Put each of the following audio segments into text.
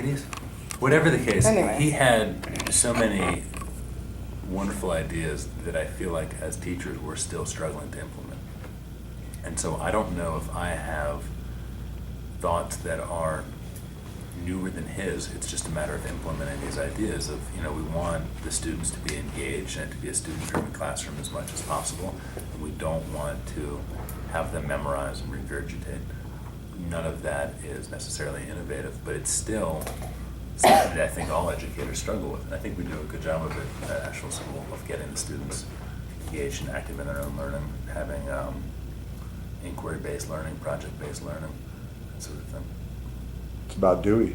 80s? Whatever the case, Anyway. he had so many wonderful ideas that I feel like as teachers we're still struggling to implement. And so I don't know if I have thoughts that are newer than his. It's just a matter of implementing these ideas of, we want the students to be engaged and it to be a student-driven classroom as much as possible. And we don't want to have them memorize and regurgitate. None of that is necessarily innovative, but it's still something that I think all educators struggle with. And I think we do a good job of it at Asheville School of getting the students engaged and active in their own learning, having inquiry-based learning, project-based learning, that sort of thing. It's about Dewey.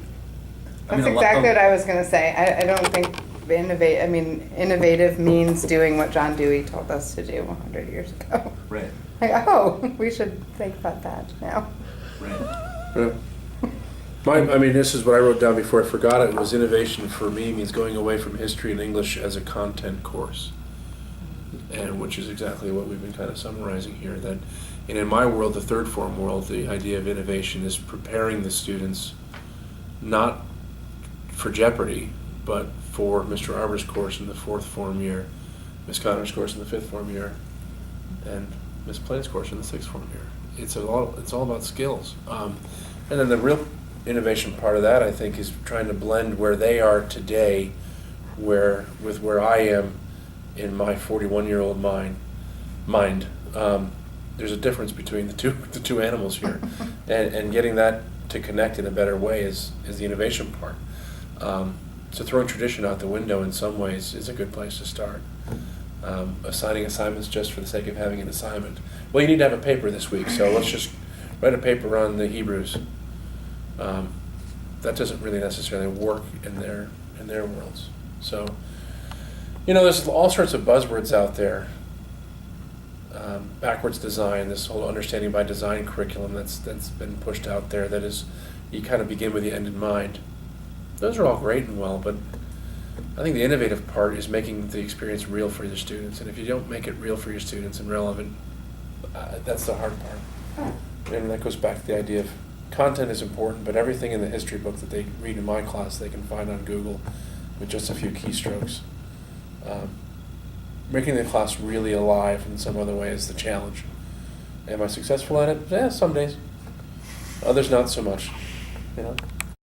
That's exactly what I was going to say. I don't think innovative means doing what John Dewey told us to do 100 years ago. Right. We should think about that now. Right. Yeah. This is what I wrote down before I forgot it. Was innovation for me means going away from history and English as a content course, and which is exactly what we've been kind of summarizing here. That, and in my world, the third form world, the idea of innovation is preparing the students not for Jeopardy, but for Mr. Arbor's course in the fourth form year, Ms. Connor's course in the fifth form year, and Ms. Plain's course in the sixth form year. It's all about skills. And then the real innovation part of that, I think, is trying to blend where they are today with where I am in my 41-year-old mind. There's a difference between the two animals here, and getting that to connect in a better way is the innovation part. So throwing tradition out the window in some ways is a good place to start. Assigning assignments just for the sake of having an assignment. Well, you need to have a paper this week, so let's just write a paper on the Hebrews. That doesn't really necessarily work in their worlds. So, there's all sorts of buzzwords out there. Backwards design, this whole understanding by design curriculum that's been pushed out there. That is, you kind of begin with the end in mind. Those are all great and well, but I think the innovative part is making the experience real for your students. And if you don't make it real for your students and relevant, that's the hard part. And that goes back to the idea of content is important, but everything in the history book that they read in my class they can find on Google with just a few keystrokes. Making the class really alive in some other way is the challenge. Am I successful at it? Yeah, some days. Others not so much.